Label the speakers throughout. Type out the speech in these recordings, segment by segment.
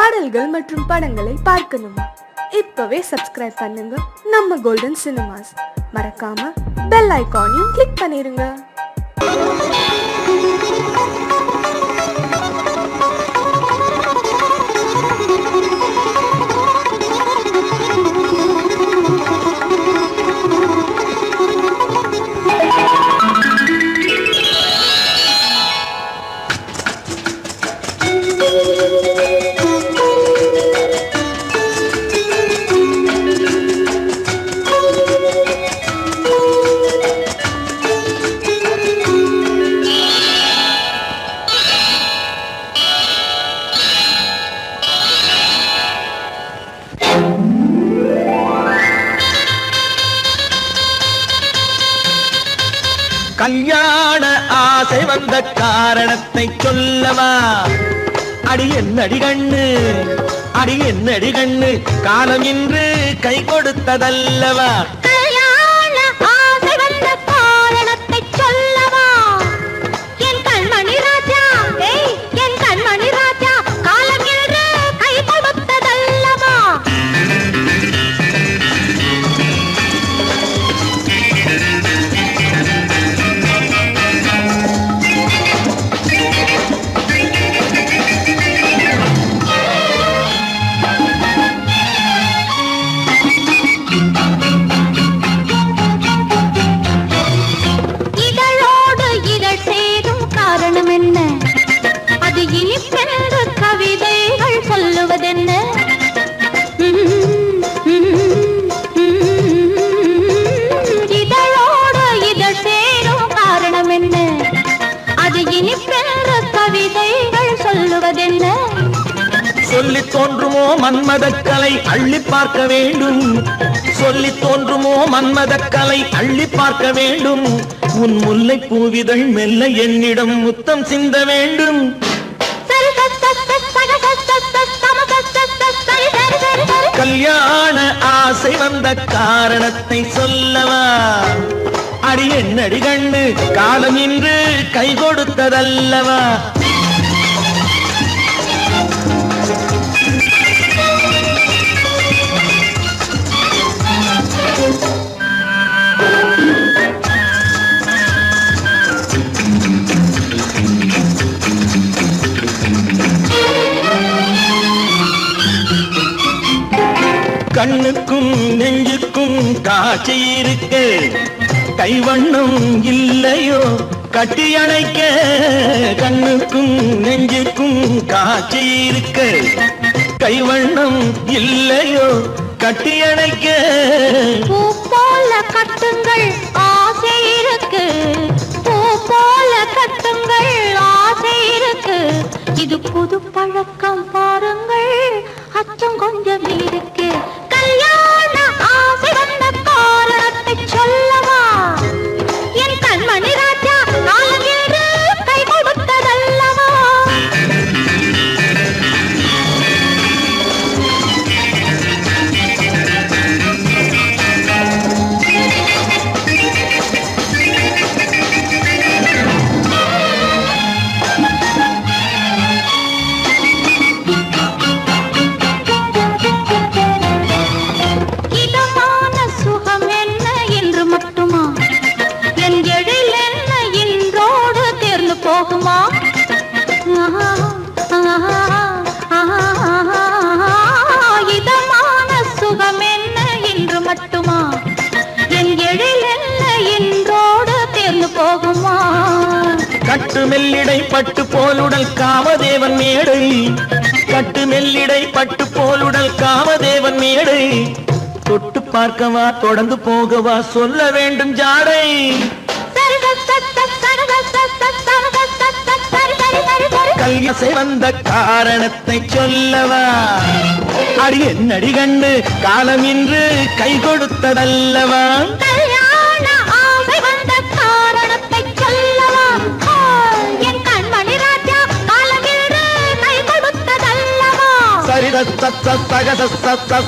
Speaker 1: பாடல்கள் மற்றும் படங்களை பார்க்கணுமா? இப்பவே சப்ஸ்கிரைப் பண்ணுங்க நம்ம கோல்டன் சினிமாஸ். மறக்காம பெல் ஐகானையும் கிளிக் பண்ணிருங்க.
Speaker 2: கல்யாண ஆசை வந்த காரணத்தை சொல்லவா? அடி என்னடி கண்ணு, அடி என்னடி கண்ணு, காலம் இன்று கை கொடுத்ததல்லவா?
Speaker 3: கல்யாண ஆசை வந்த காரணத்தை சொல்லவா? என் கண்மணி ராஜா, என் கண்மணி ராஜா, காலம் இன்று கை கொடுத்ததல்லவா? கவிதைகள் சொல்லுவதென்ன? இதழோடு இதழ் சேரும் காரணம் என்ன? அது இனிப்பென்ற கவிதைகள் சொல்லுவதென்ன?
Speaker 2: சொல்லி தோன்றுமோ மன்மதக்கலை அள்ளி பார்க்க வேண்டும், சொல்லி தோன்றுமோ மன்மதக்கலை அள்ளி பார்க்க வேண்டும். உன் முல்லை பூவிதழ் மெல்ல என்னிடம் முத்தம் சிந்த வேண்டும். கல்யாண ஆசை வந்த காரணத்தை சொல்லவா? அடி என்னடி கண்ணு, காலம் இன்று கை கொடுத்ததல்லவா? கண்ணுக்கும் நெஞ்சுக்கும் காட்சி இருக்கு, கைவண்ணம் இல்லையோ கட்டி அணைக்க? கண்ணுக்கும் நெஞ்சுக்கும் காட்சி இருக்கு, கைவண்ணம் இல்லையோ கட்டி அணைக்க?
Speaker 3: பூ போல கட்டுங்கள் ஆசை இருக்கு, பூ போல கட்டுங்கள் ஆசை இருக்கு. இது புது பழக்கம் பாருங்கள், அச்சம் கொஞ்சம் இருக்கு. கல்யாண ஆசை வந்த காரணத்தை சொல்லவா? என் கண்மணி ராஜா, காலம் இன்று கை கொடுத்ததல்லவா? போகுமா? இதமான சுகம் என்ன என்று மட்டுமா? என் எழில் என்ன என்றோடு தேர்ந்து போகுமா?
Speaker 2: கட்டு மெல்லிடை பட்டு போலுடல் காமதேவன் மேடை, கட்டு மெல்லிடை பட்டு போலுடல் காமதேவன் மேடை. தொட்டு பார்க்கவா தொடர்ந்து போகவா சொல்ல வேண்டும் ஜாடை. கல்யாண வந்த காரணத்தை சொல்லவா? அடி என்னடி கண்டு, காலம் இன்று கை கொடுத்ததல்லவா?
Speaker 3: கல்யாண ஆசை வந்த காரணத்தை சொல்லவா? என் கண்மணி ராஜா, காலம் இன்று கை கொடுத்ததல்லவா?
Speaker 2: சரி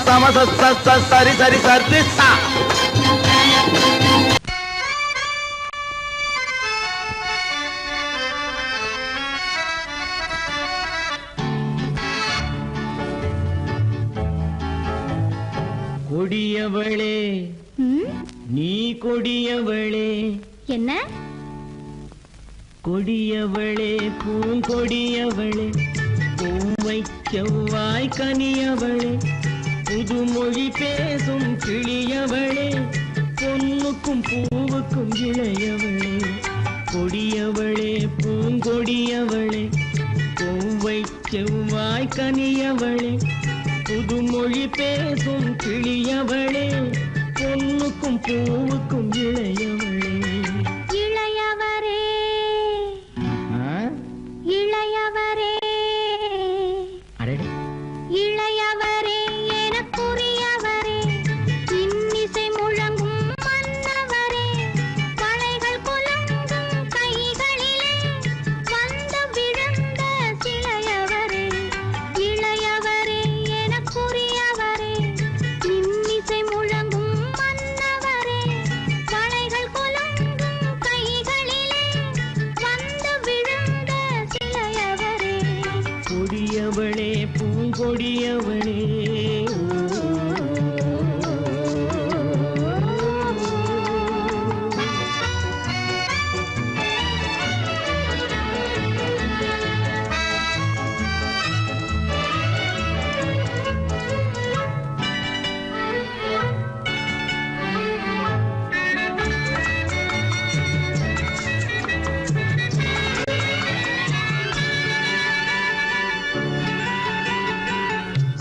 Speaker 2: சம சரி சரி சரி சா. கொடியவளே நீ கொடியவளே
Speaker 3: என்ன
Speaker 2: கொடியவளே பூங்கொடியவளே பூவை செவ்வாய் கனியவளே புதுமொழி பேசும் கிளியவளே பொன்னுக்கும் பூவுக்கும் இளையவளே கொடியவளே பூங்கொடியவளே பூவை செவ்வாய் கனியவளே புதுமொழி பேசும் கிளியவளே பொன்னுக்கும் பூவுக்கும் இளையவளே
Speaker 3: இளையவரே இளையவரே இளையவரே எனக்குரியவரே இன்னிசை முழங்கும் மன்னவரே கலைகள் குலுங்கும் கைகளிலே வந்து விழுந்த சிலையவரே இளையவரே எனக்குரியவரே இன்னிசை முழங்கும் மன்னவரே கலைகள் குலுங்கும் கைகளிலே வந்து விழுந்த சிலையவரே
Speaker 2: கொடியவளே பூங்கொடியவளே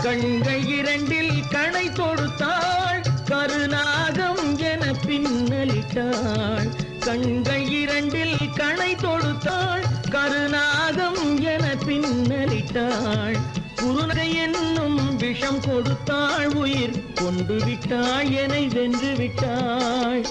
Speaker 2: கண்கள் இரண்டில் கணை தொடுத்தாள் கருநாகம் என பின்னலிட்டாள் கண்கள் இரண்டில் கணை தொடுத்தாள் கருநாகம் என பின்னலிட்டாள் குருநகை என்னும் விஷம் கொடுத்தாள் உயிர் கொண்டு விட்டாள் என்னை வென்று விட்டாள்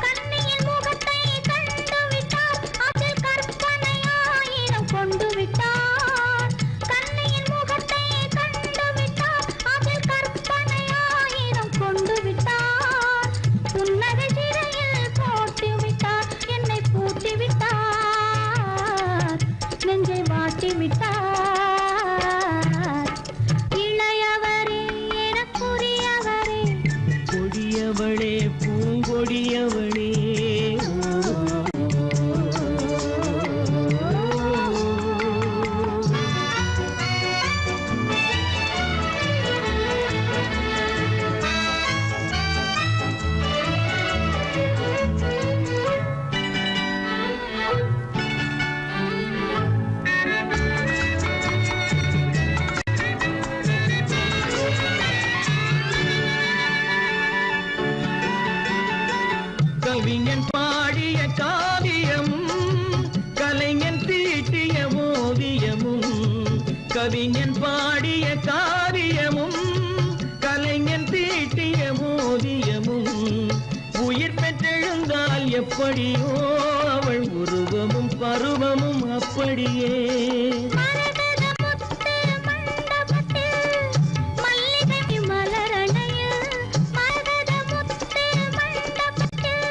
Speaker 3: கண்ணியின் முகத்தை கண்டு விட்டார் அதில் கற்பனையாயிரம் கொண்டு விட்டார் கண்ணியின் முகத்தை கண்டு விட்டார் அதில் கற்பனையாயிரம் கொண்டு விட்டார் புன்னகை சிறையில் போட்டு விட்டார் என்னை பூட்டி விட்டார் நெஞ்சை வாட்டி விட்டார் இளையவரே எனக்குரியவரே
Speaker 2: கொடியவளே பூங்கொடியவளே கவிஞன் பாடிய காவியமும் கலைஞன் தீட்டிய ஓவியமும் கவிஞன் பாடிய காவியமும் கலைஞன் தீட்டிய ஓவியமும் உயிர் பெற்றெழுந்தால் எப்படியோ அவள் உருவமும் பருவமும் அப்படியே
Speaker 3: மரகத முத்து மண்டபத்தில் மல்லிகை மலரணையில் மரகத முத்து மண்டபத்தில்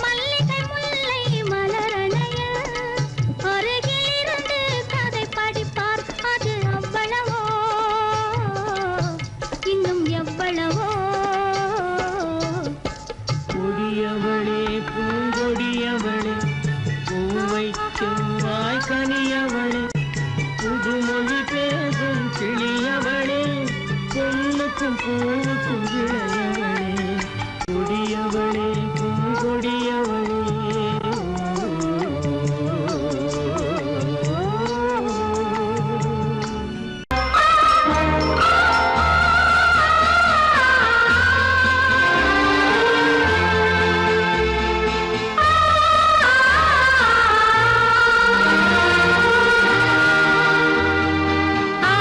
Speaker 3: மல்லிகை முல்லை மலரணையில் அருகில் இருந்து கதை படிப்பார் அது அவ்வளவோ இன்னும் எவ்வளவோ
Speaker 2: கொடியவளே பூங்கொடியவளே பூவை செவ்வாய் கனியவளே புதுமொழி பேசும் கிளியவளே பொன்னுக்கும் பூவுக்கும் இளையவளே கொடியவளே பூங்கொடியவளே
Speaker 3: ஆ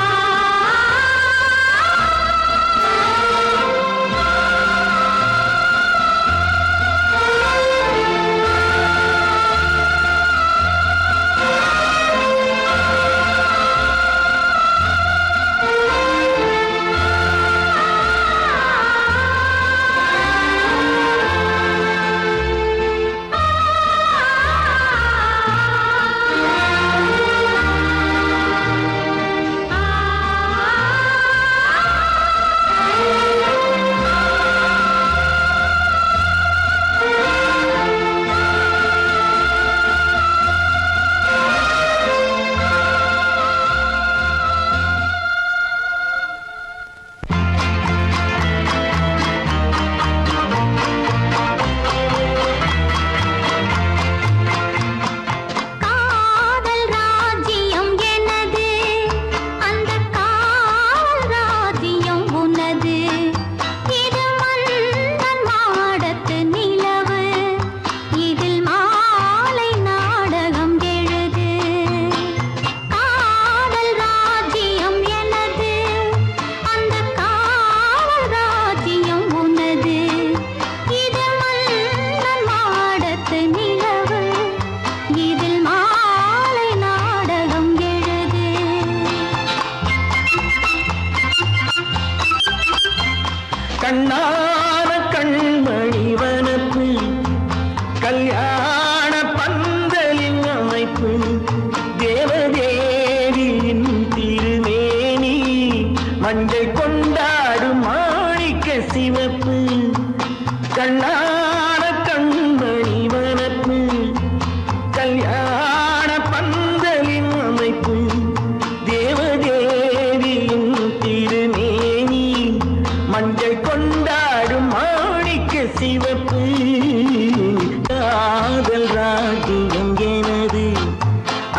Speaker 2: கண்ணான கண்மணி வனப்பு கல்யாண பந்தலின் அமைப்பு தேவதேவியின் திருமேனி மஞ்சள் கொண்டாடும் மாணிக்க சிவப்பு கண்ணான கண்மணி வனப்பு கல்யாண பந்தலின் அமைப்பு தேவதேவியின் திருமேனி மஞ்சள் கொண்டாடும் மாணிக்க சிவப்பு காதல் ராஜ்யம் எனது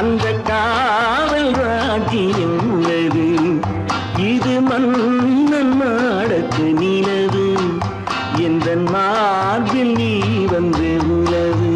Speaker 2: அந்த காவல் ராஜ்யம் உள்ளது இது மன்னன் மாடத்து நிலவு எந்த மார்பில் நீ வந்து உலவு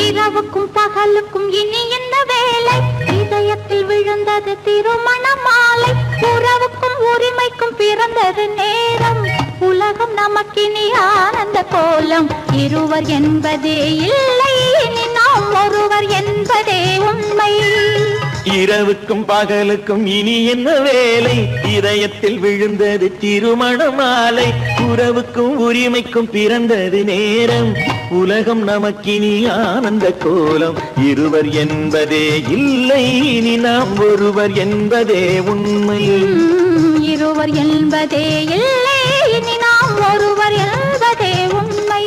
Speaker 3: இரவுக்கும் பகலுக்கும் இனி என்ன வேலை இதயத்தில் விழுந்தது திருமண மாலை உறவுக்கும் உரிமைக்கும் பிறந்தது நேரம் உலகம் நமக்கினி ஆனந்த கோலம் இருவர் என்பதே இல்லை இனி நாம் ஒருவர் என்பதே உண்மை
Speaker 2: இரவுக்கும் பகலுக்கும் இனி என்ன வேலை இதயத்தில் விழுந்தது திருமண மாலை உறவுக்கும் உரிமைக்கும் பிறந்தது நேரம் உலகம் நமக்கினி ஆனந்த கோலம் இருவர் என்பதே இல்லை இனி நாம் ஒருவர் என்பதே உண்மை
Speaker 3: இருவர் என்பதே இல்லை இனி நாம் ஒருவர் என்பதே உண்மை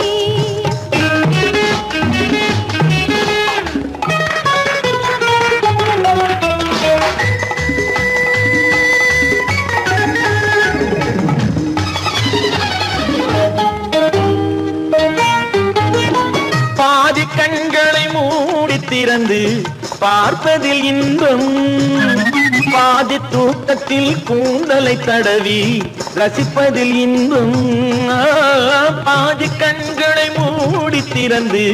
Speaker 2: கண்களை மூடி திறந்து பார்ப்பதில் இன்பம் பாதி தூக்கத்தில் கூந்தலை தடவி ரசிப்பதில் இன்பம் பாதி கண்களை மூடி திறந்து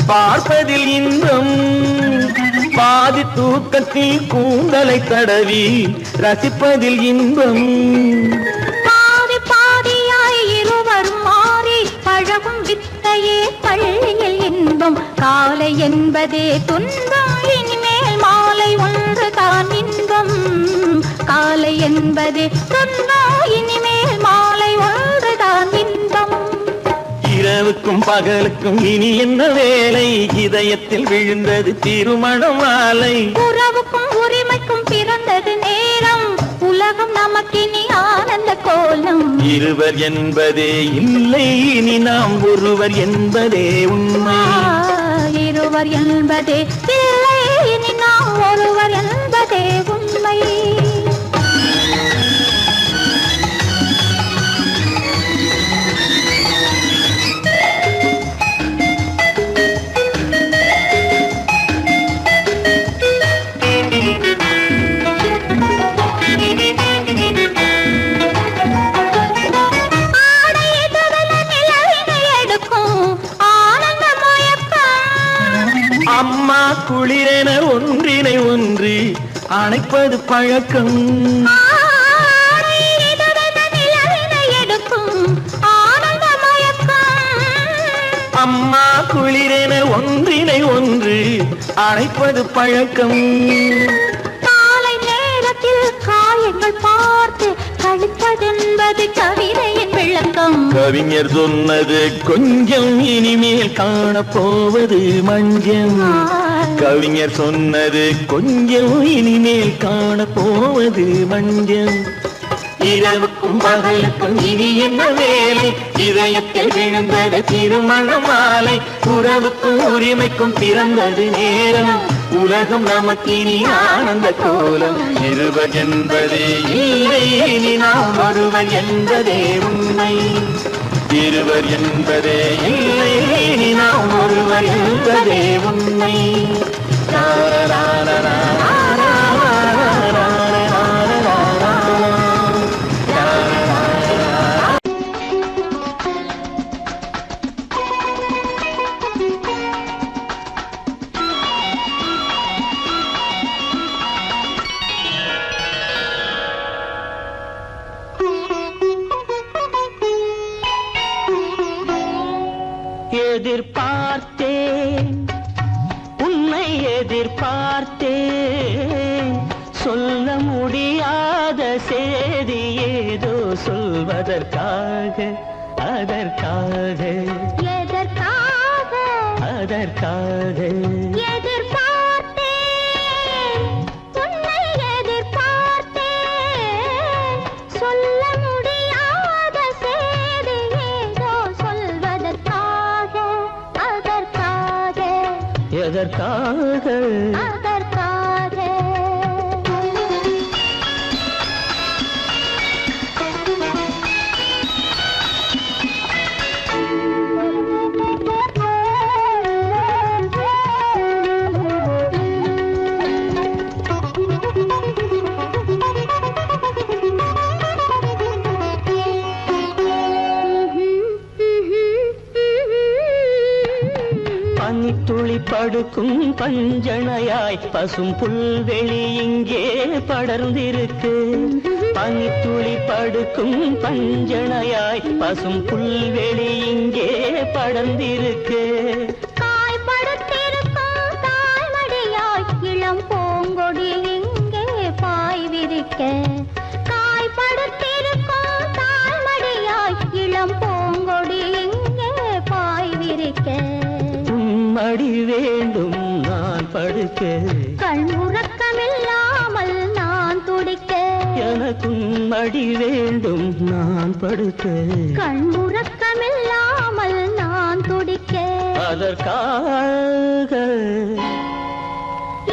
Speaker 2: பார்ப்பதில் இன்பம் பாதி தூக்கத்தில் கூந்தலை தடவி ரசிப்பதில் இன்பம்.
Speaker 3: பாதி பாதியாய் இருவரும் மாறி பழகும் வித்தையே பள்ளியில் இன்பம். காலை என்பதே துன்பம், இனிமேல் மாலை ஒன்று தான் இன்பம். காலை என்பதே துன்பம், இனிமேல் மாலை ஒன்று தான் இன்பம்.
Speaker 2: இரவுக்கும் பகலுக்கும் இனி என்ன வேலை, இதயத்தில் விழுந்தது திருமண மாலை.
Speaker 3: உறவுக்கும் உரிமைக்கும் பிறந்தது நேரம், உலகம் நமக்கினி ஆனந்த கோலம்.
Speaker 2: இருவர் என்பதே இல்லை, இனி நாம் ஒருவர் என்பதே உண்மை.
Speaker 3: இருவர் என்பதே இல்லை, இனி நாம் ஒருவர் என்பதே உண்மை.
Speaker 2: அம்மா குளிரென ஒன்றினை ஒன்று அணைப்பது பழக்கம். அம்மா குளிரென ஒன்றினை ஒன்று அணைப்பது பழக்கம்.
Speaker 3: காலை நேரத்தில் காயங்கள் பார்த்து கழிப்பதென்பது கவிதையின் விளக்கம்.
Speaker 2: கவிஞர் சொன்னது கொஞ்சம், இனிமேல் காணப்போவது மஞ்சம். கவிஞர் சொன்னது கொஞ்சம், இனிமேல் காணப்போவது மஞ்சம். இரவுக்கும் பகலுக்கும் இனி என்ன வேலை, இதயத்தில் விழுந்தது திருமண மாலை. உறவுக்கும் உரிமைக்கும் பிறந்தது நேரம், உலகம் நமக்கினி ஆனந்த கோலம். இருவர் என்பதே இல்லை, இனி நாம் ஒருவர் என்பதே உண்மை. இருவர் என்பதே இல்லை, இனி நாம் ஒருவர் என்பதே உண்மை. எதிர்பார்த்தேன், உன்னை எதிர்பார்த்தேன், சொல்ல முடியாத செய்தி ஏதோ சொல்வதற்காக, அதற்காக,
Speaker 3: எதற்காக,
Speaker 2: அதற்காக
Speaker 3: எதிர்பார்த்தேன், உன்னை எதிர்பார்த்தேன், சொல்ல முடியாத செய்தி ஏதோ சொல்வதற்காக, அதற்காக,
Speaker 2: எதற்காக,
Speaker 3: அதற்காக.
Speaker 2: பனித்துளி படுக்கும் பஞ்சணையாய் பசும் புல்வெளி இங்கே படர்ந்திருக்கு. பனித்துளி படுக்கும் பஞ்சணையாய் பசும் புல்வெளி இங்கே படர்ந்திருக்கு.
Speaker 3: காய்படுத்திருக்கும் தாய்மடியாய் இளம் பூங்கொடி இங்கே பாய் விரிக்க. காய்படுத்திருக்கும் தாய்மடியாய் இளம் பூங்கொடி இங்கே பாய் விரிக்க.
Speaker 2: மடி வேண்டும் நான் படுக்க,
Speaker 3: கண் உறக்கமில்லாமல் நான் துடிக்க.
Speaker 2: எனக்கும் மடி வேண்டும் நான் படுக்க,
Speaker 3: கண் உறக்கமில்லாமல் நான் துடிக்க.
Speaker 2: அதற்காக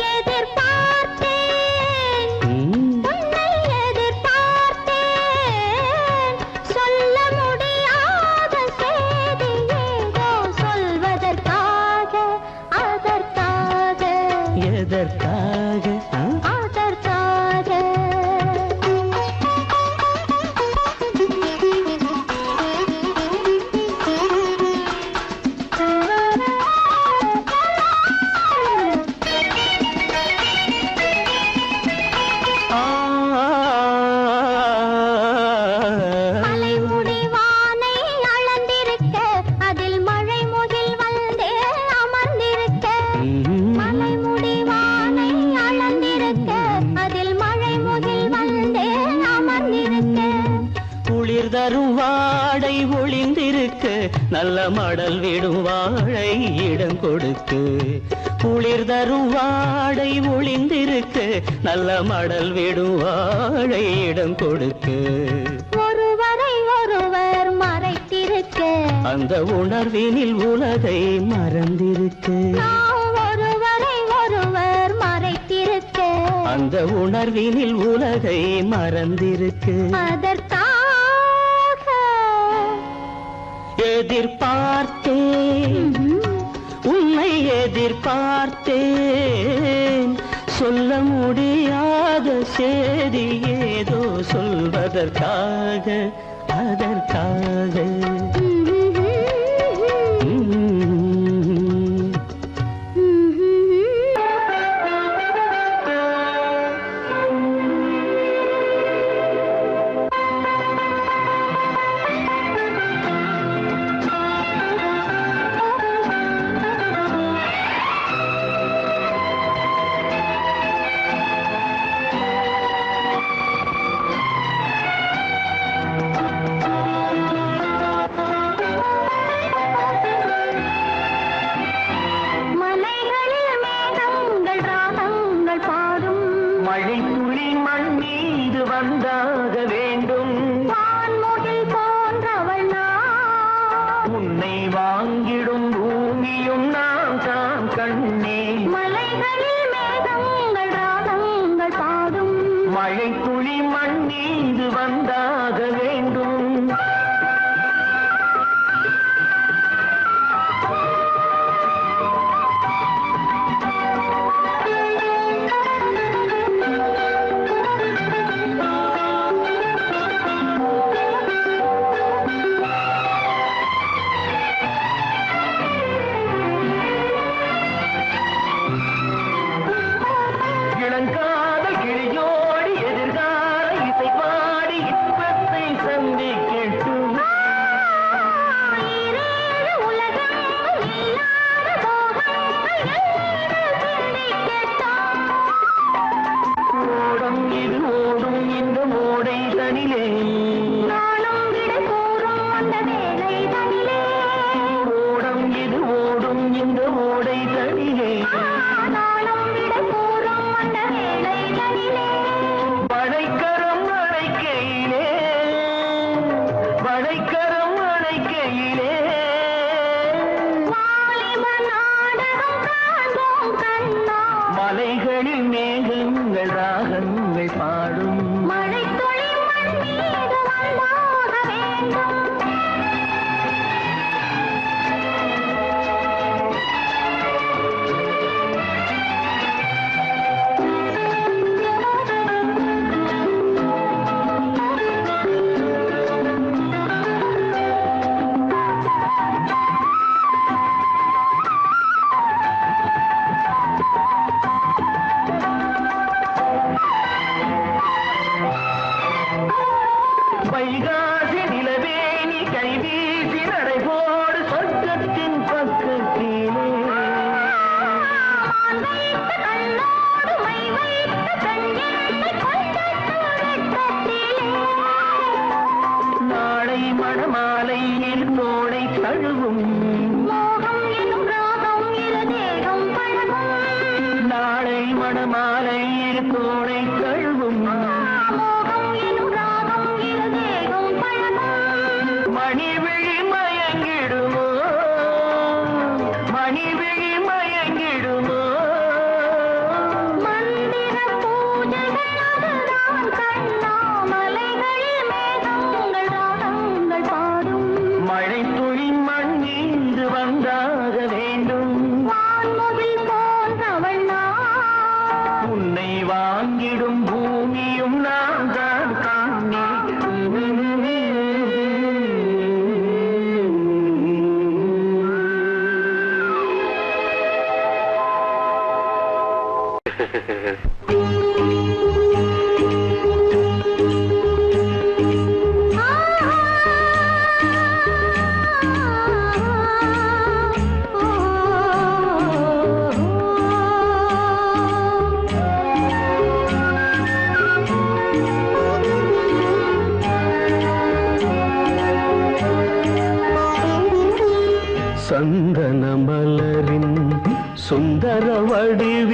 Speaker 3: எதிர்பார்த்தேன், உன்னை எதிர்பார்த்தேன், சொல்ல முடியாத செய்தி ஏதோ சொல்வதற்காக, அதற்காக,
Speaker 2: எதற்காக,
Speaker 3: அதற்காக.
Speaker 2: நல்ல மடல் விடும் வாழை இடம் கொடுத்து குளிர் தரும் வாடை ஒளிந்திருக்கு நல்ல மடல் விடும் வாழை இடம் கொடுத்து
Speaker 3: ஒருவரை ஒருவர் மறைத்திருக்க
Speaker 2: அந்த உணர்வினில் உலகை மறந்திருக்கு
Speaker 3: ஒருவரை ஒருவர் மறைத்திருக்க
Speaker 2: அந்த உணர்வினில் உலகை மறந்திருக்கு
Speaker 3: அதற்காக
Speaker 2: எதிர்பார்த்தேன் உன்னை எதிர்பார்த்தேன் சொல்ல முடியாத செய்தி ஏதோ சொல்வதற்காக அதற்காக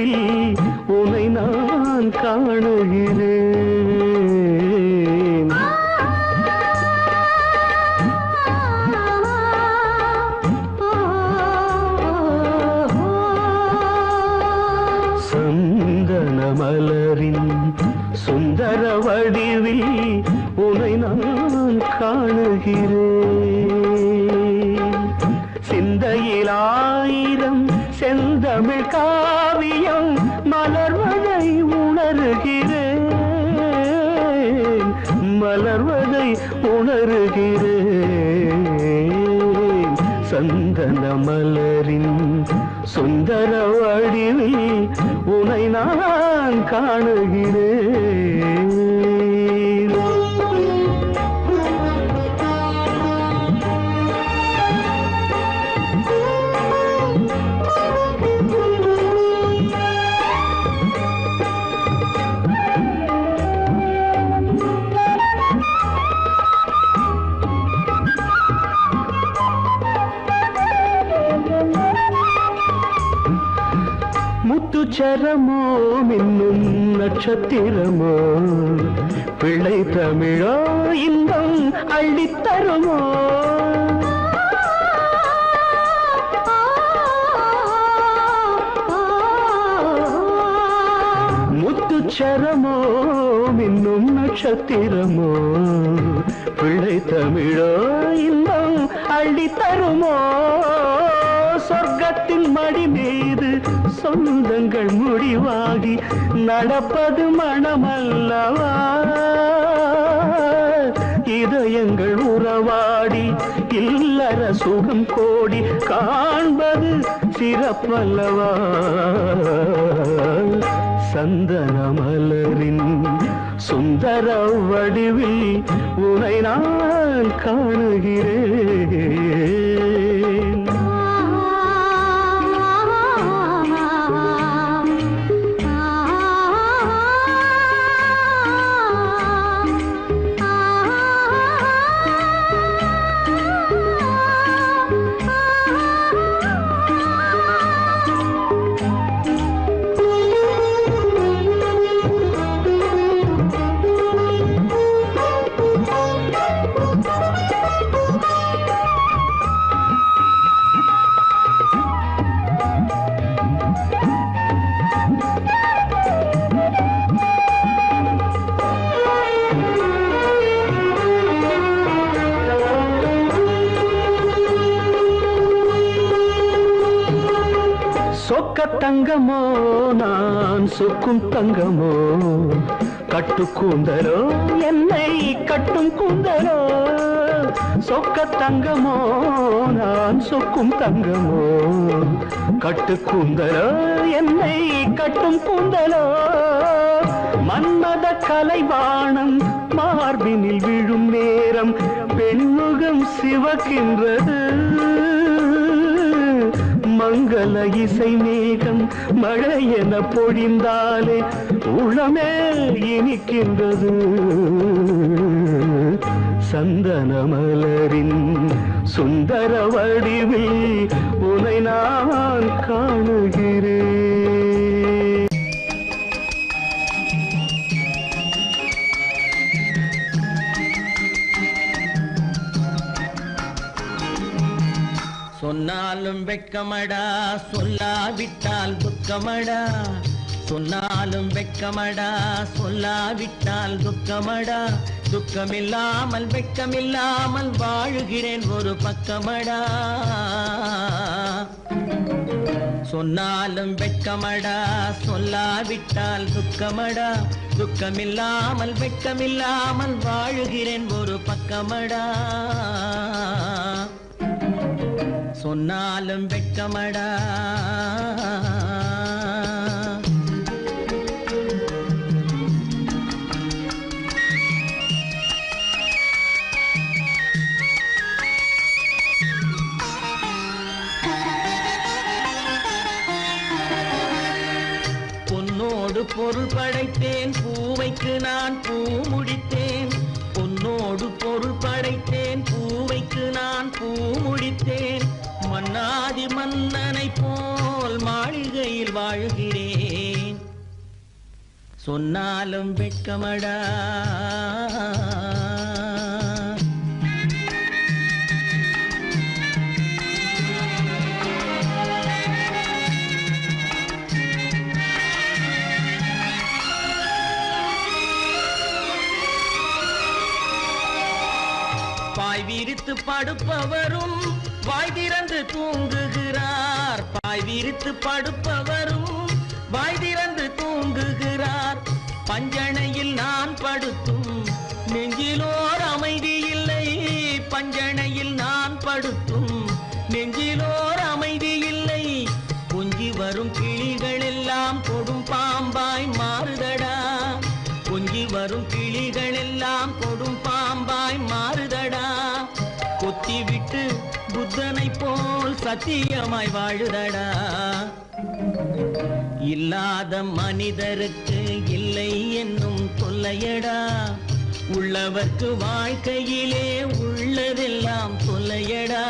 Speaker 2: வடிவில் உனை நான் காணுகிறேன். சந்தன மலரின் சுந்தர வடிவில் உனை நான் காணுகிறேன். சிந்தையில் ஆயிரம் செந்தமிழ் காவியம் மலர்வதை உணர்கிறேன், மலர்வதை உணர்கிறேன். சந்தன மலரின் சுந்தர வடிவில் உனை நான் காணுகிறேன். முத்துச்சரமோ மின்னும் நட்சத்திரமோ பிள்ளை தமிழோ இன்பம் அள்ளித்தருமோ. முத்துச்சரமோ மின்னும் நட்சத்திரமோ பிள்ளை தமிழோ இன்பம் அள்ளித்தருமோ. சொர்க்கத்தின் மடி மீது சொந்தங்கள் முடிவாகி நடப்பது மனமல்லவா. இதயங்கள் உறவாடி இல்லற சுகம் கோடி காண்பது சிறப்பல்லவா. சந்தன மலரின் சுந்தர வடிவில் உனை நான் காணுகிறேன். சொக்க தங்கமோ நான் சொக்கும் தங்கமோ கட்டு கூந்தலோ என்னை கட்டும் கூந்தலோ. சொக்க தங்கமோ நான் சொக்கும் தங்கமோ கட்டு கூந்தலோ என்னை கட்டும் கூந்தலோ. மன்மத கலைவாணம் மார்பினில் விழும் நேரம் பெண்முகம் சிவக்கின்றது. மங்கள இசை மேகம் மழை என பொழிந்தாலே உளமே இனிக்கின்றது. சந்தன மலரின் சுந்தர வடிவில் உனை நான் காணுகிறேன்.
Speaker 4: சொன்னாலும் வெட்கமடா சொல்லாவிட்டால் துக்கமடா. சொன்னாலும் வெட்கமடா சொல்லாவிட்டால் துக்கமடா. துக்கமில்லாமல் வெட்கமில்லாமல் வாழுகிறேன் ஒரு பக்கமடா. சொன்னாலும் வெட்கமடா சொல்லாவிட்டால் துக்கமடா. துக்கமில்லாமல் வெட்கமில்லாமல் வாழுகிறேன் ஒரு பக்கமடா. சொன்னாலும் வெட்கமடா. பொன்னோடு பொருள் படைத்தேன் பூவைக்கு நான் பூ முடித்தேன். பொன்னோடு பொருள் படைத்தேன் பூவைக்கு நான் பூ முடித்தேன். மன்னாதி மன்னனை போல் மாளிகையில் வாழ்கிறேன், சொன்னாலும் வெட்கமடா. பாய் விரித்து படுப்பவரும் வாய் திறந்து தூங்குகிறார், பாய் விரித்து படுப்பவரும் வாய் திறந்து தூங்குகிறார். பஞ்சணையில் நான் படுத்தும் நெஞ்சிலோர் அமைதி இல்லை, பஞ்சணையில் நான் படுத்தும் நெஞ்சிலோர் அமைதி இல்லை. கொஞ்சி வரும் கிளிகள் எல்லாம் கொடும் பாம்பாய் மாறுதடா, கொஞ்சி வரும் கிளிகள் எல்லாம் கொடும் பாம்பாய் மாறுதடா. கொத்தி விட்டு புத்தனை போல் சத்தியமாய் வாழுதடா. இல்லாத மனிதருக்கு இல்லை என்னும் தொல்லையடா, உள்ளவர்க்கு வாழ்க்கையிலே உள்ளதெல்லாம் தொல்லையடா.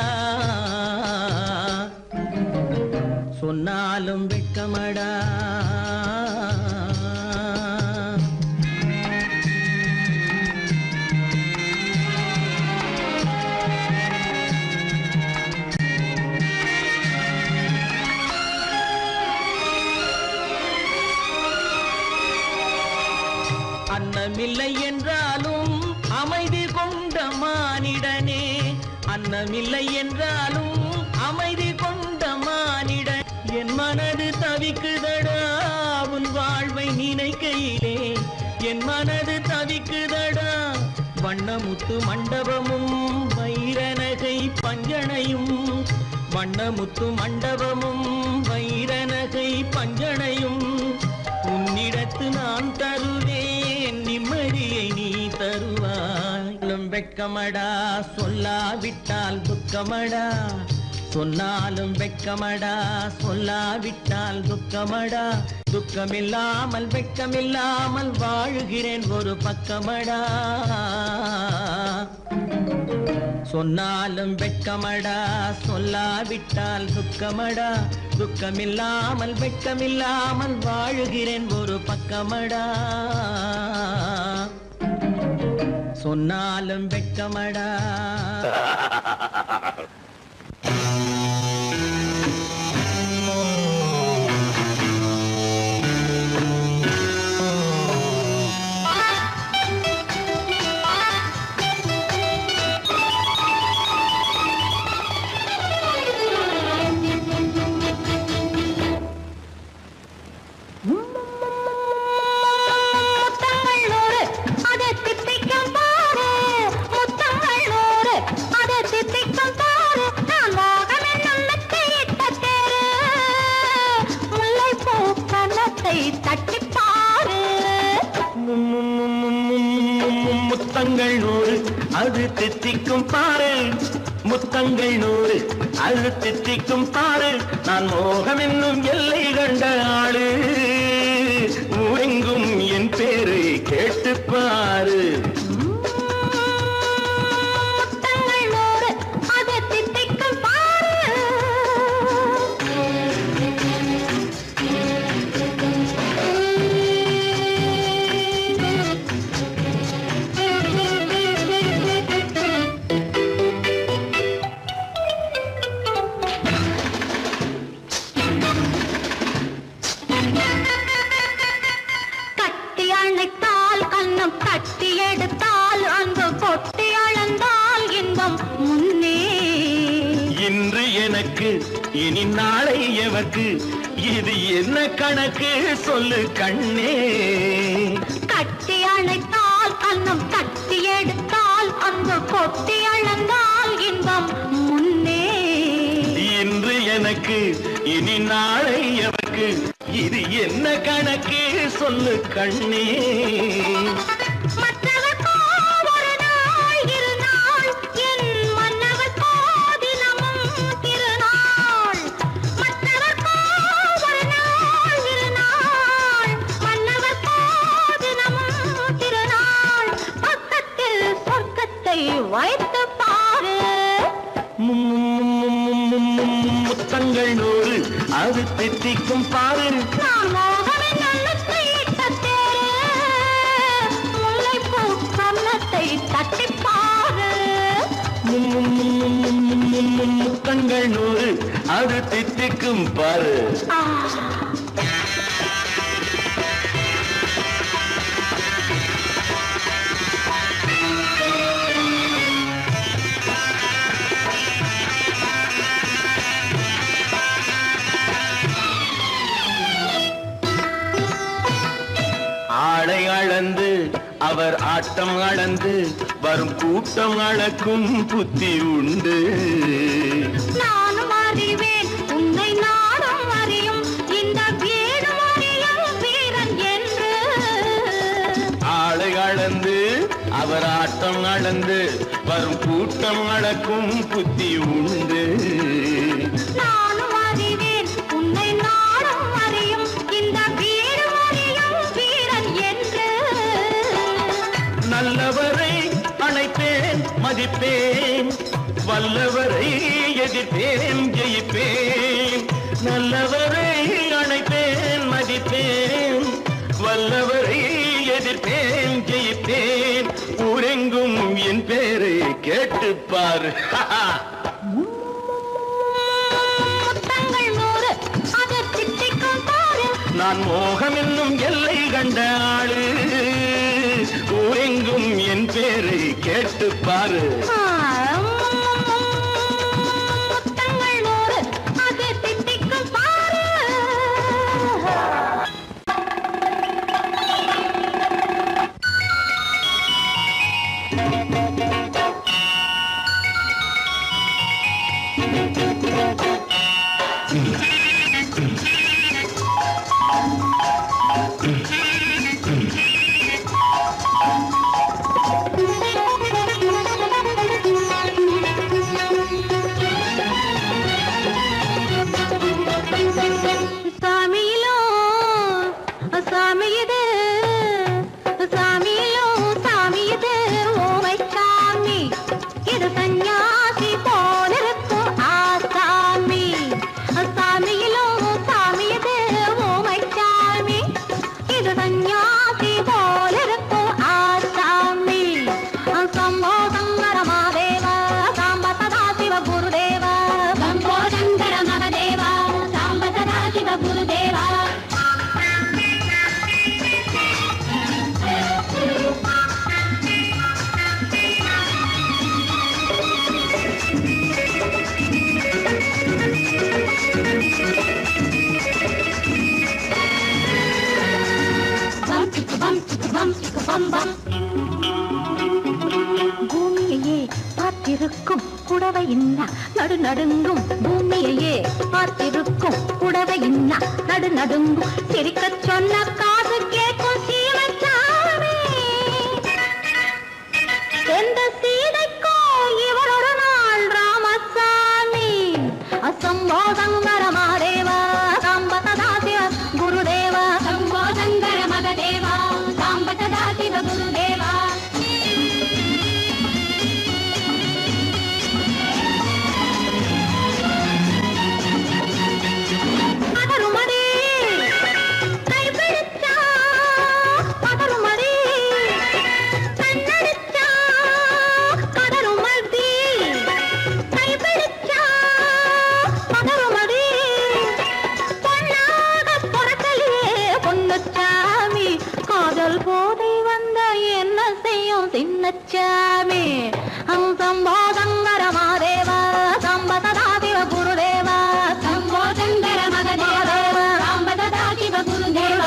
Speaker 4: சொன்னாலும் வெட்கமடா. அன்னமில்லை என்றாலும் அமைதி கொண்ட மானிடனே, அன்னமில்லை என்றாலும் அமைதி கொண்ட மானிடன். என் மனது தவிக்குதடா உன் வாழ்வை நினைக்கையிலே, என் மனது தவிக்குதடா. வண்ணமுத்து மண்டபமும் வைரநகை பஞ்சனையும், வண்ணமுத்து மண்டபமும் வைரநகை பஞ்சனையும். உன்னிடத்து நான் தருவேன் நிம்மதியை நீ தருவாய். வெட்கமடா சொல்லாவிட்டால் துக்கமடா, சொன்னாலும் வெட்கமடா சொல்லாவிட்டால் துக்கமடா. துக்கமில்லாமல் வெட்கமில்லாமல் வாழுகிறேன் ஒரு பக்கமடா, சொன்னாலும் வெட்கமடா சொல்லாவிட்டால் துக்கமடா. துக்கமில்லாமல் வெட்கமில்லாமல் வாழுகிறேன் ஒரு பக்கமடா, சொன்னாலும் வெட்கமடா. முத்தங்கள் 100 அது தித்திக்கும் பாரு, முத்தங்கள் 100 அது தித்திக்கும் பாரு. நான் மோகம் என்னும் எல்லை கண்ட ஆளு, ஊரெங்கும் என் பேரு கேட்டுப்பாரு. இனி நாளை எவர்க்கு இது என்ன கணக்கு சொல்லு கண்ணே.
Speaker 3: கட்டி அணைத்தால் கண்ணம் கட்டி எடுத்தால் அங்கு கொட்டி அளந்தால் இன்பம் முன்னே.
Speaker 2: இன்று எனக்கு இனி நாளை எவர்க்கு இது என்ன கணக்கு சொல்லு கண்ணே.
Speaker 3: வைத்து பாரு
Speaker 4: அது தித்திக்கும் பாரு.
Speaker 3: நான் மோகனின் எண்ணத்தை இட்ட தேரு, முல்லைப்பூ கன்னத்தை தட்டிப்பாரு.
Speaker 4: முத்தங்கள் 100 அது தித்திக்கும் பாரு. ஆளை அளந்து அவர் ஆட்டம் அளந்து வரும் கூட்டம் அளக்கும் புத்தி உண்டு.
Speaker 3: நானும் அறிவேன் உன்னை நானும் அறியும் இந்த வீடு அறியும் வீரன் என்று.
Speaker 4: ஆளை அளந்து அவர் ஆட்டம் அளந்து வரும் கூட்டம் அளக்கும் புத்தி உண்டு.
Speaker 3: நானும் அறிவேன் உன்னை நானும் அறியும் இந்த வீடு அறியும் வீரன் என்று.
Speaker 4: நல்லவரை அணைப்பேன் மதிப்பேன், வல்லவரை எதிர்ப்பேன் ஜெயிப்பேன். நல்லவரை அணைப்பேன் மதிப்பேன், வல்லவரை எதிர்ப்பேன் ஜெயிப்பேன். ஊரெங்கும் என் பேரை கேட்டுப்பார்.
Speaker 3: முத்தங்கள் 100 அது தித்திக்கும் பாரு.
Speaker 4: நான் மோகம் என்னும் எல்லை கண்ட ஆளு, ஊரெங்கும் என் பேரை கேட்டுப்பாரு.
Speaker 3: முத்தங்கள் 100 அது தித்திக்கும் பாரு. சாமியிலோ சாமி இது, சாமியிலோ சாமி இது ஓமை சாமி. இது சந்நியாசி போலிருக்கும் ஆசாமி. சாமியிலோ சாமி இது ஓமை சாமி. இது சந்நியாசி போலிருக்கும் ஆசாமி. சம்போ சங்கர மகாதேவ சாம்ப சதா சிவ குருதேவ. சம்போ சங்கர மகாதேவ சாம்ப சதா சிவ குருதேவ. பம் சிக்கு பம் சிக்கு பம் சிக்கு பம் பம். பூமியையே பார்த்திருக்கும் புடவை இன்னா நடு நடுங்கும். பூமியையே பார்த்திருக்கும் புடவை இன்னா நடு நடுங்கும். சிரிக்கச் சொன்ன காது கேட்கும் சீமச்சாமி. எந்த சீதைக்கோ இவள் ஒரு நாள் ராமசாமி. அசம்போ சங்கர மகாதேவ சாம்ப சதா சிவ குருதேவ. சம்போ சங்கர மகாதேவ சாம்ப சதா சிவ குருதேவ. பதறுமடி கைப்பிடிச்சா, பதறுமடி கண்ணடிச்சா, பதறுமடி கைப்பிடிச்சா, பதறுமடி பொன்னாக பொறக்கலையே பொன்னுச்சாமி. காதல் போதை வந்த என்ன செய்யும் சின்னச்சாமி. சம்போ சங்கர மகாதேவ சாம்ப சதா சிவ குருதேவ. சம்போ சங்கர மகாதேவ சாம்ப சதா சிவ குருதேவ.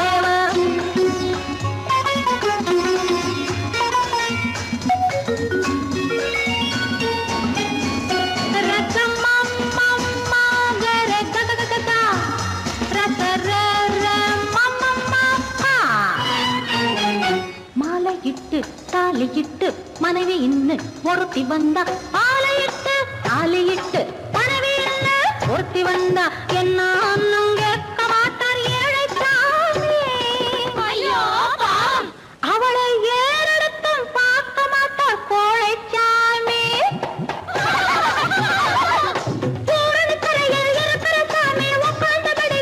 Speaker 3: மாலையிட்டு தாலியிட்டு மனைவி இன்னு ஒருத்தி வந்தா. ஆலையிட்டு தாலியிட்டு மனைவி இன்னு ஒருத்தி வந்தா. என்ன ஒன்னும் கேட்க மாட்டார் ஏழை சாமி. ஐயோ அவளை ஏறெடுத்தும் பார்க்க மாட்டார் கோழை சாமி. பூரணி கரையில் இருக்கிற சாமி உட்கார்ந்தபடி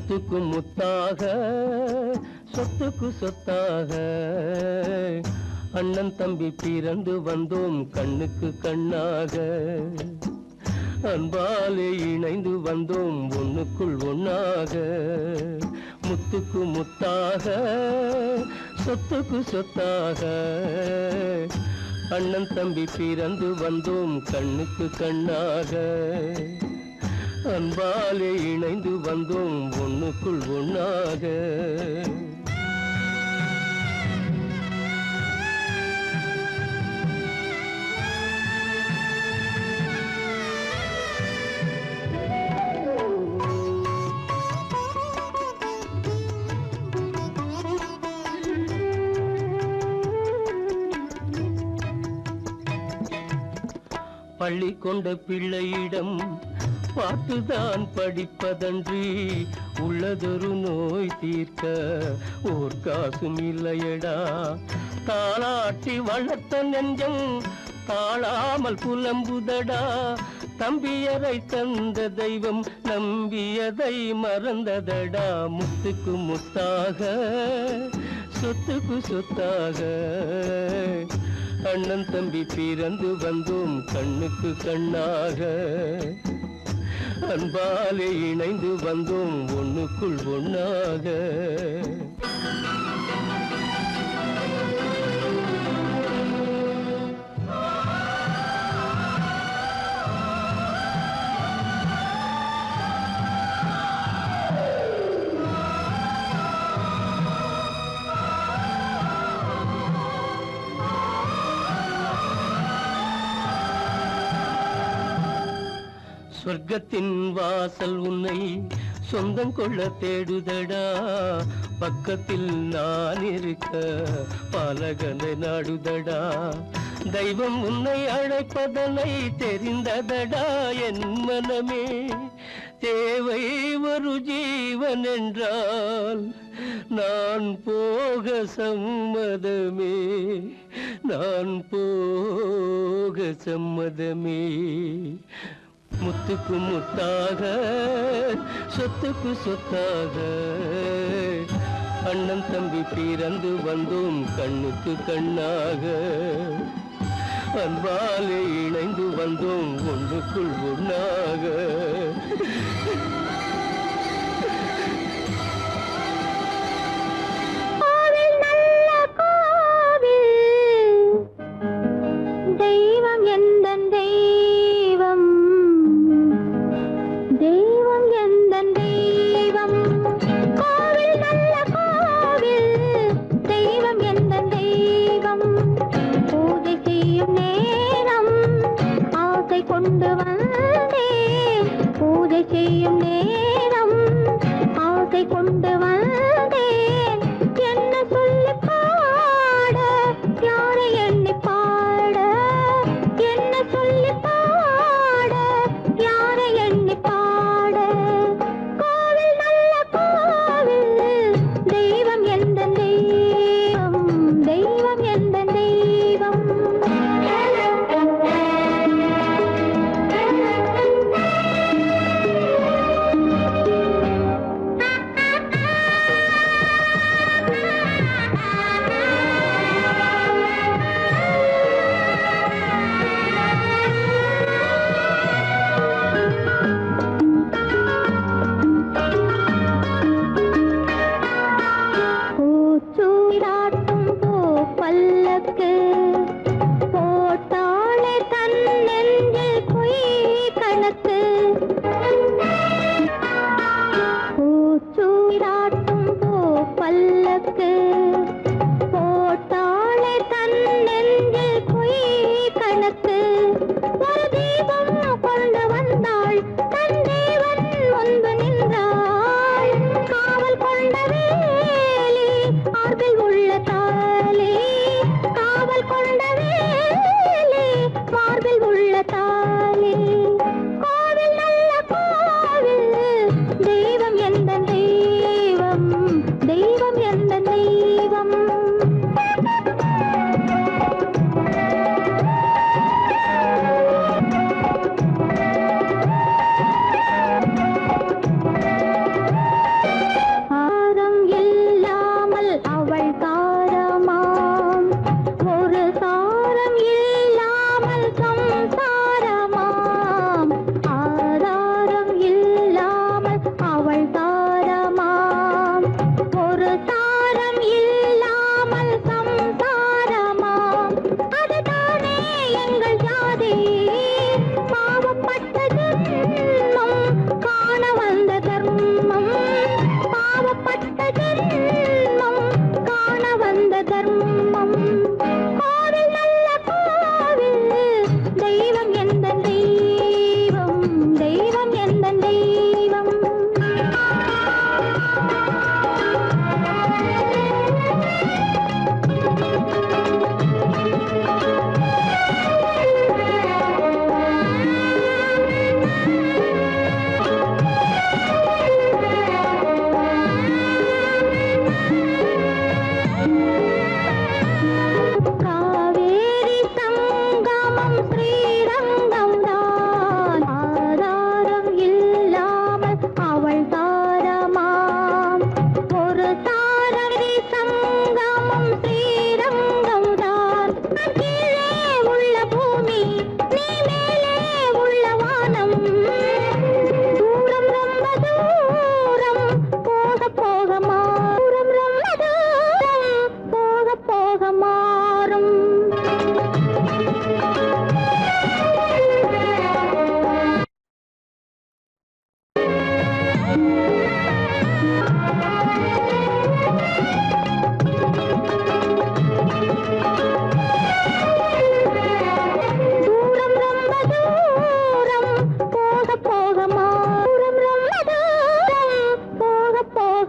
Speaker 5: முத்துக்கு முத்தாக சொத்துக்கு சொத்தாக அண்ணன் தம்பி பிறந்து வந்தோம் கண்ணுக்கு கண்ணாக அன்பாலே இணைந்து வந்தோம் ஒண்ணுக்குள் ஒண்ணாக முத்துக்கு முத்தாக சொத்துக்கு சொத்தாக அண்ணன் தம்பி பிறந்து வந்தோம் கண்ணுக்கு கண்ணாக அன்பாலே இணைந்து வந்தோம் ஒண்ணுக்குள் ஒண்ணாக பள்ளி கொண்ட பிள்ளையிடம் பாட்டுதான் படிப்பதன்றி உள்ளதொரு நோய் தீர்க்க ஓர் காசும் இல்லையடா தாளாட்டி வளர்த்த நெஞ்சம் தாழாமல் புலம்புதடா தம்பியரை தந்த தெய்வம் நம்பியதை மறந்ததடா முத்துக்கு முத்தாக சொத்துக்கு சொத்தாக அண்ணன் தம்பி பிறந்து வந்தோம் கண்ணுக்கு கண்ணாக அன்பாலே இணைந்து வந்தோம் ஒண்ணுக்குள் ஒண்ணாக சொர்க்கத்தின் வாசல் உன்னை சொந்தம் கொள்ள தேடுதடா பக்கத்தில் நான் இருக்க பாலகனை நாடுதடா தெய்வம் உன்னை அழைப்பதனை தெரிந்ததடா என் மனமே தேவை ஒரு ஜீவன் என்றால் நான் போக சம்மதமே நான் போக சம்மதமே முத்துக்கு முத்தாக சொத்துக்கு சொத்தாக அண்ணன் தம்பி பிறந்து வந்தோம் கண்ணுக்கு கண்ணாக அன்பாலே இணைந்து வந்தோம் ஒன்றுக்குள் ஒண்ணாக
Speaker 3: தெய்வம் எந்தன் தெய்வம் தெய்வம் எந்தன் தெய்வம் கோவில் நல்ல கோவில் தெய்வம் எந்தன் தெய்வம் பூஜை செய்யும் நேரம் ஆசை கொண்டு வந்தேன் பூஜை செய்யும் நேரம்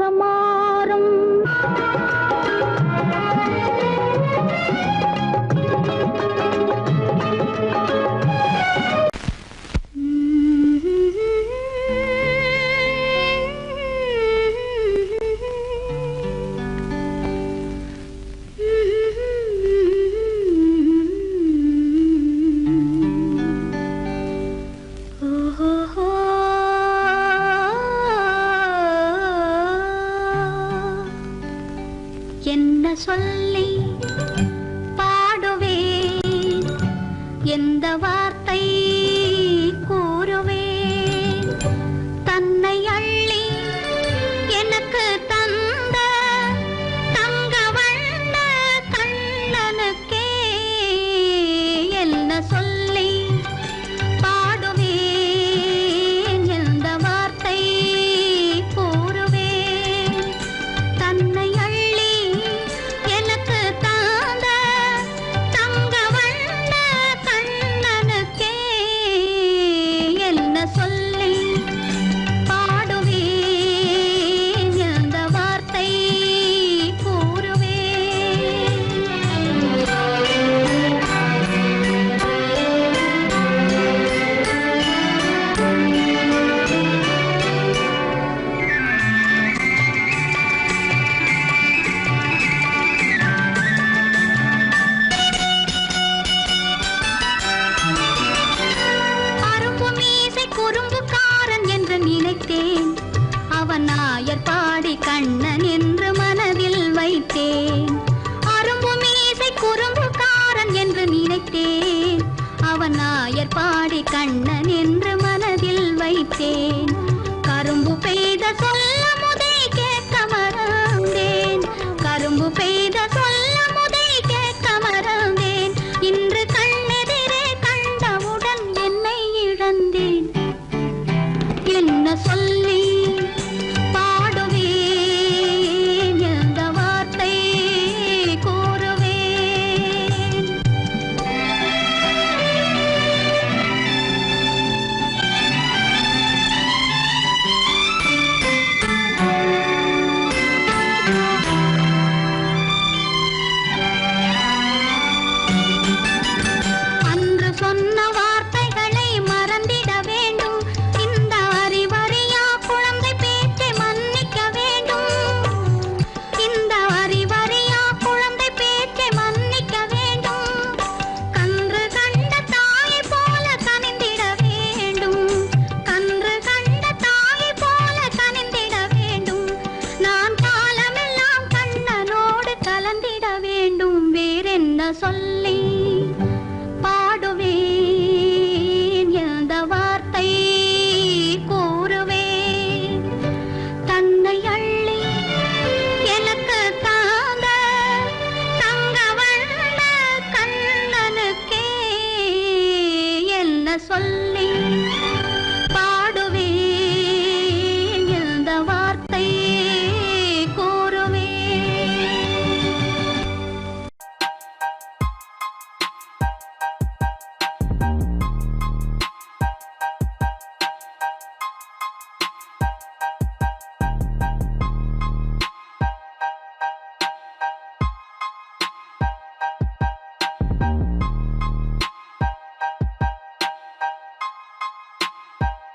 Speaker 3: சுகமாறும். என்ன சொல்லி பாடுவேன், எந்த வார்த்தை